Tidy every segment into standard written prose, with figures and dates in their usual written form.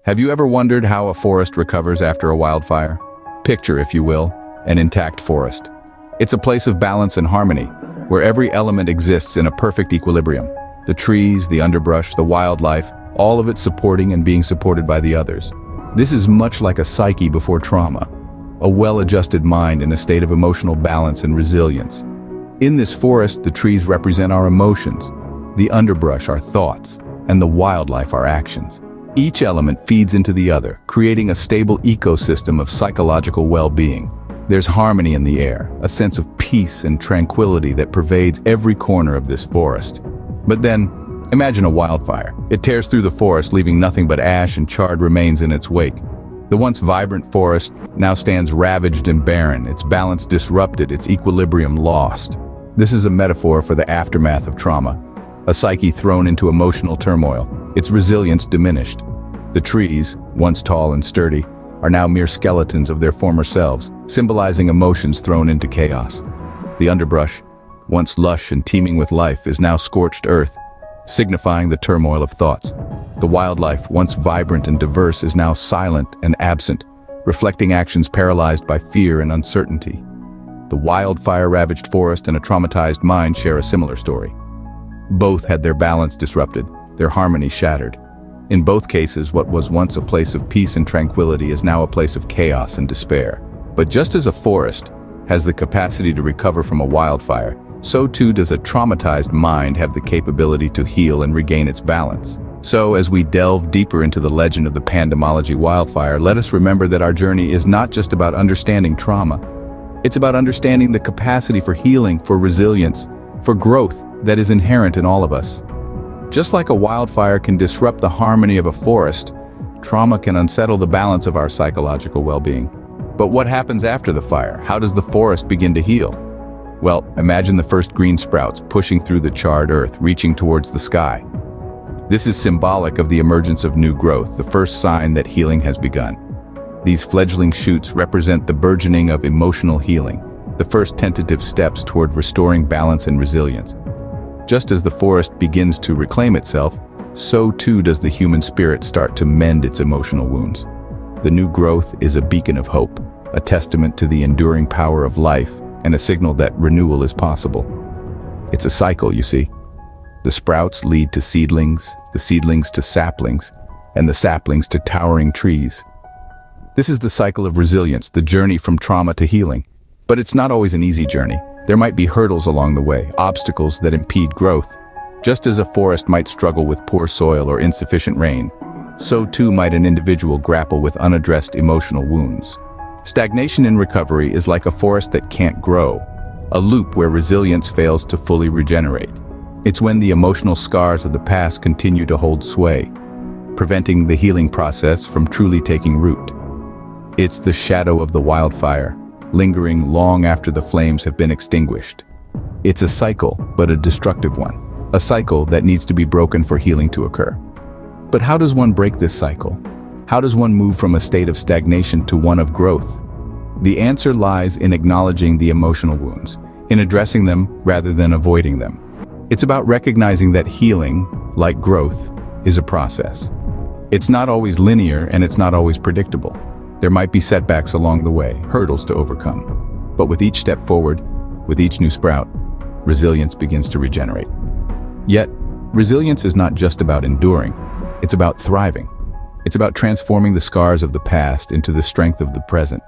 Have you ever wondered how a forest recovers after a wildfire? Picture, if you will, an intact forest. It's a place of balance and harmony, where every element exists in a perfect equilibrium. The trees, the underbrush, the wildlife, all of it supporting and being supported by the others. This is much like a psyche before trauma, a well-adjusted mind in a state of emotional balance and resilience. In this forest, the trees represent our emotions, the underbrush our thoughts, and the wildlife our actions. Each element feeds into the other, creating a stable ecosystem of psychological well-being. There's harmony in the air, a sense of peace and tranquility that pervades every corner of this forest. But then, imagine a wildfire. It tears through the forest, leaving nothing but ash and charred remains in its wake. The once vibrant forest now stands ravaged and barren, its balance disrupted, its equilibrium lost. This is a metaphor for the aftermath of trauma, a psyche thrown into emotional turmoil, its resilience diminished. The trees, once tall and sturdy, are now mere skeletons of their former selves, symbolizing emotions thrown into chaos. The underbrush, once lush and teeming with life, is now scorched earth, signifying the turmoil of thoughts. The wildlife, once vibrant and diverse, is now silent and absent, reflecting actions paralyzed by fear and uncertainty. The wildfire-ravaged forest and a traumatized mind share a similar story. Both had their balance disrupted, their harmony shattered. In both cases, what was once a place of peace and tranquility is now a place of chaos and despair. But just as a forest has the capacity to recover from a wildfire, so too does a traumatized mind have the capability to heal and regain its balance. So, as we delve deeper into the legend of the pandemology wildfire, let us remember that our journey is not just about understanding trauma. It's about understanding the capacity for healing, for resilience, for growth that is inherent in all of us. Just like a wildfire can disrupt the harmony of a forest, trauma can unsettle the balance of our psychological well-being. But what happens after the fire? How does the forest begin to heal? Well, imagine the first green sprouts pushing through the charred earth, reaching towards the sky. This is symbolic of the emergence of new growth, the first sign that healing has begun. These fledgling shoots represent the burgeoning of emotional healing, the first tentative steps toward restoring balance and resilience. Just as the forest begins to reclaim itself, so too does the human spirit start to mend its emotional wounds. The new growth is a beacon of hope, a testament to the enduring power of life, and a signal that renewal is possible. It's a cycle, you see. The sprouts lead to seedlings, the seedlings to saplings, and the saplings to towering trees. This is the cycle of resilience, the journey from trauma to healing. But it's not always an easy journey. There might be hurdles along the way, obstacles that impede growth. Just as a forest might struggle with poor soil or insufficient rain, so too might an individual grapple with unaddressed emotional wounds. Stagnation in recovery is like a forest that can't grow, a loop where resilience fails to fully regenerate. It's when the emotional scars of the past continue to hold sway, preventing the healing process from truly taking root. It's the shadow of the wildfire, lingering long after the flames have been extinguished. It's a cycle, but a destructive one. A cycle that needs to be broken for healing to occur. But how does one break this cycle? How does one move from a state of stagnation to one of growth? The answer lies in acknowledging the emotional wounds, in addressing them rather than avoiding them. It's about recognizing that healing, like growth, is a process. It's not always linear and it's not always predictable. There might be setbacks along the way, hurdles to overcome. But with each step forward, with each new sprout, resilience begins to regenerate. Yet, resilience is not just about enduring, it's about thriving. It's about transforming the scars of the past into the strength of the present.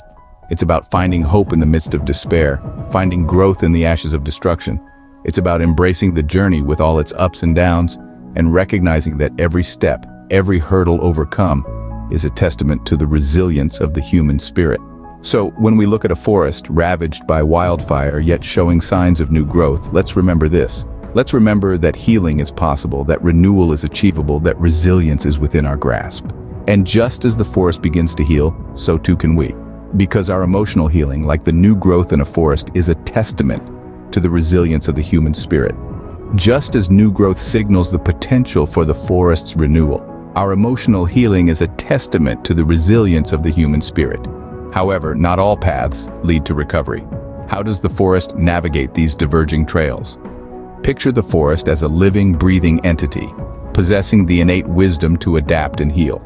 It's about finding hope in the midst of despair, finding growth in the ashes of destruction. It's about embracing the journey with all its ups and downs, and recognizing that every step, every hurdle overcome, is a testament to the resilience of the human spirit. So, when we look at a forest ravaged by wildfire yet showing signs of new growth, let's remember this. Let's remember that healing is possible, that renewal is achievable, that resilience is within our grasp. And just as the forest begins to heal, so too can we. Because our emotional healing, like the new growth in a forest, is a testament to the resilience of the human spirit. Just as new growth signals the potential for the forest's renewal, our emotional healing is a testament to the resilience of the human spirit. However, not all paths lead to recovery. How does the forest navigate these diverging trails? Picture the forest as a living, breathing entity, possessing the innate wisdom to adapt and heal.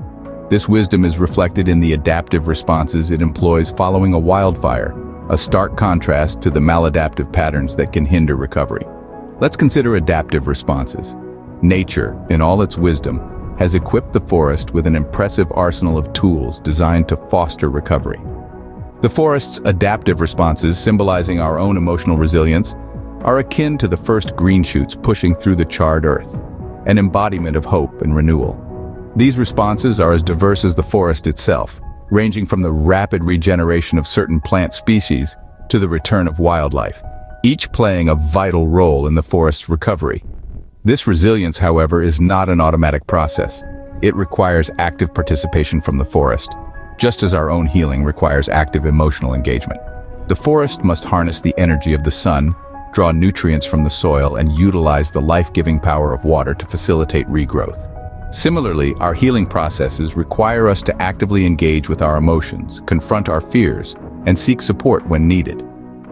This wisdom is reflected in the adaptive responses it employs following a wildfire, a stark contrast to the maladaptive patterns that can hinder recovery. Let's consider adaptive responses. Nature, in all its wisdom, has equipped the forest with an impressive arsenal of tools designed to foster recovery. The forest's adaptive responses, symbolizing our own emotional resilience, are akin to the first green shoots pushing through the charred earth, an embodiment of hope and renewal. These responses are as diverse as the forest itself, ranging from the rapid regeneration of certain plant species to the return of wildlife, each playing a vital role in the forest's recovery. This resilience, however, is not an automatic process. It requires active participation from the forest, just as our own healing requires active emotional engagement. The forest must harness the energy of the sun, draw nutrients from the soil, and utilize the life-giving power of water to facilitate regrowth. Similarly, our healing processes require us to actively engage with our emotions, confront our fears, and seek support when needed.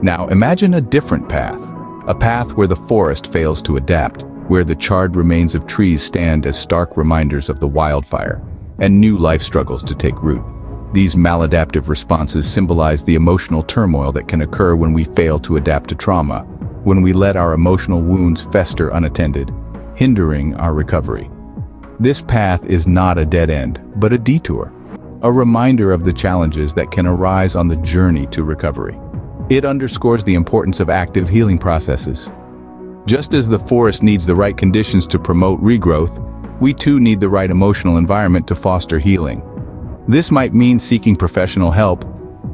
Now, imagine a different path, a path where the forest fails to adapt, where the charred remains of trees stand as stark reminders of the wildfire, and new life struggles to take root. These maladaptive responses symbolize the emotional turmoil that can occur when we fail to adapt to trauma, when we let our emotional wounds fester unattended, hindering our recovery. This path is not a dead end, but a detour, a reminder of the challenges that can arise on the journey to recovery. It underscores the importance of active healing processes. Just as the forest needs the right conditions to promote regrowth, we too need the right emotional environment to foster healing. This might mean seeking professional help,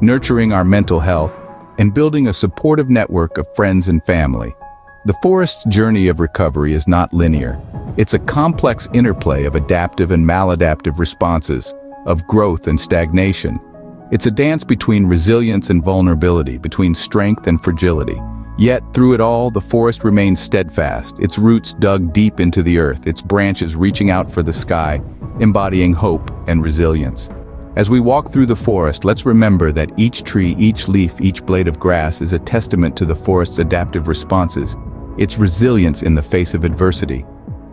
nurturing our mental health, and building a supportive network of friends and family. The forest's journey of recovery is not linear. It's a complex interplay of adaptive and maladaptive responses, of growth and stagnation. It's a dance between resilience and vulnerability, between strength and fragility. Yet, through it all, the forest remains steadfast, its roots dug deep into the earth, its branches reaching out for the sky, embodying hope and resilience. As we walk through the forest, let's remember that each tree, each leaf, each blade of grass is a testament to the forest's adaptive responses, its resilience in the face of adversity.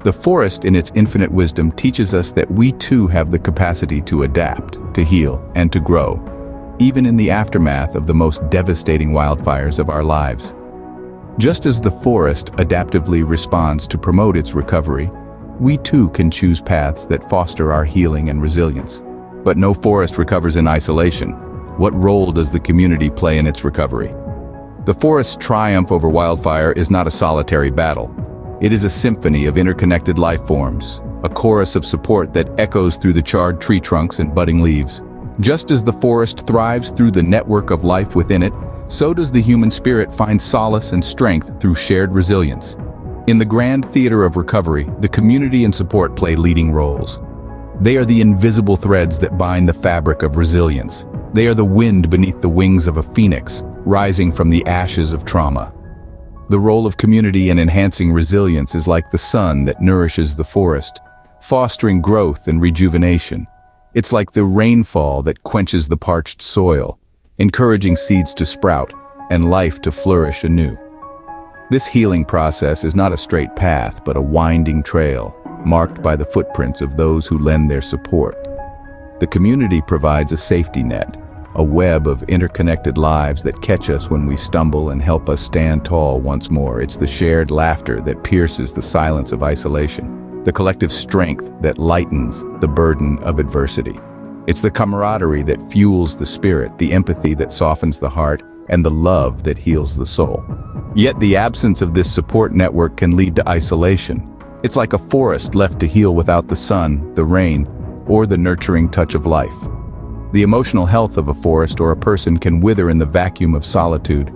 The forest, in its infinite wisdom, teaches us that we too have the capacity to adapt, to heal, and to grow, even in the aftermath of the most devastating wildfires of our lives. Just as the forest adaptively responds to promote its recovery, we too can choose paths that foster our healing and resilience. But no forest recovers in isolation. What role does the community play in its recovery? The forest's triumph over wildfire is not a solitary battle. It is a symphony of interconnected life forms, a chorus of support that echoes through the charred tree trunks and budding leaves. Just as the forest thrives through the network of life within it, so does the human spirit find solace and strength through shared resilience. In the grand theater of recovery, the community and support play leading roles. They are the invisible threads that bind the fabric of resilience. They are the wind beneath the wings of a phoenix, rising from the ashes of trauma. The role of community in enhancing resilience is like the sun that nourishes the forest, fostering growth and rejuvenation. It's like the rainfall that quenches the parched soil, encouraging seeds to sprout and life to flourish anew. This healing process is not a straight path, but a winding trail, marked by the footprints of those who lend their support. The community provides a safety net, a web of interconnected lives that catch us when we stumble and help us stand tall once more. It's the shared laughter that pierces the silence of isolation, the collective strength that lightens the burden of adversity. It's the camaraderie that fuels the spirit, the empathy that softens the heart, and the love that heals the soul. Yet the absence of this support network can lead to isolation. It's like a forest left to heal without the sun, the rain, or the nurturing touch of life. The emotional health of a forest or a person can wither in the vacuum of solitude,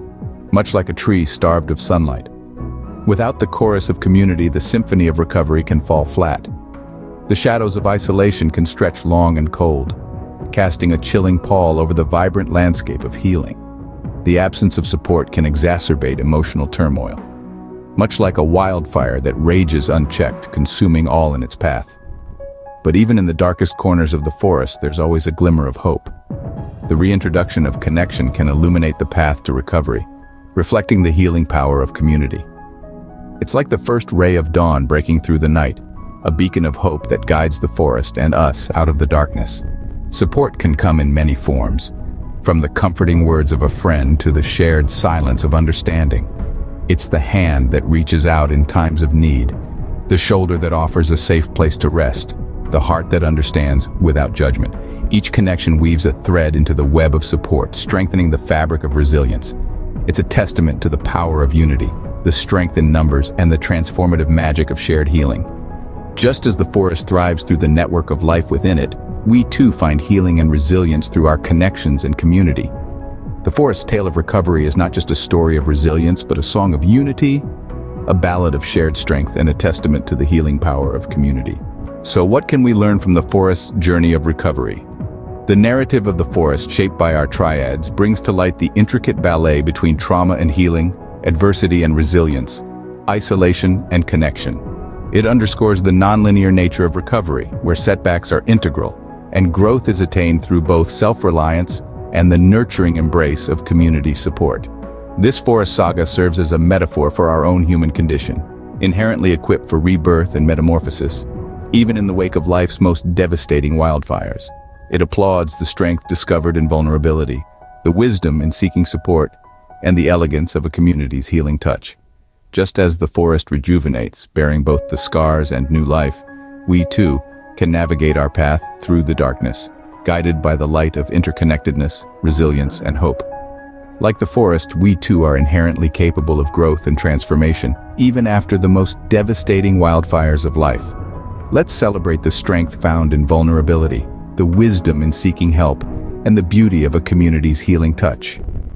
much like a tree starved of sunlight. Without the chorus of community, the symphony of recovery can fall flat. The shadows of isolation can stretch long and cold, casting a chilling pall over the vibrant landscape of healing. The absence of support can exacerbate emotional turmoil, much like a wildfire that rages unchecked, consuming all in its path. But even in the darkest corners of the forest, there's always a glimmer of hope. The reintroduction of connection can illuminate the path to recovery, reflecting the healing power of community. It's like the first ray of dawn breaking through the night, a beacon of hope that guides the forest and us out of the darkness. Support can come in many forms, from the comforting words of a friend to the shared silence of understanding. It's the hand that reaches out in times of need, the shoulder that offers a safe place to rest, the heart that understands without judgment. Each connection weaves a thread into the web of support, strengthening the fabric of resilience. It's a testament to the power of unity, the strength in numbers, and the transformative magic of shared healing. Just as the forest thrives through the network of life within it, we too find healing and resilience through our connections and community. The forest's tale of recovery is not just a story of resilience, but a song of unity, a ballad of shared strength, and a testament to the healing power of community. So what can we learn from the forest's journey of recovery? The narrative of the forest, shaped by our triads, brings to light the intricate ballet between trauma and healing, adversity and resilience, isolation and connection. It underscores the nonlinear nature of recovery, where setbacks are integral, and growth is attained through both self-reliance and the nurturing embrace of community support. This forest saga serves as a metaphor for our own human condition, inherently equipped for rebirth and metamorphosis, even in the wake of life's most devastating wildfires. It applauds the strength discovered in vulnerability, the wisdom in seeking support, and the elegance of a community's healing touch. Just as the forest rejuvenates, bearing both the scars and new life, we too can navigate our path through the darkness, guided by the light of interconnectedness, resilience, and hope. Like the forest, we too are inherently capable of growth and transformation, even after the most devastating wildfires of life. Let's celebrate the strength found in vulnerability, the wisdom in seeking help, and the beauty of a community's healing touch.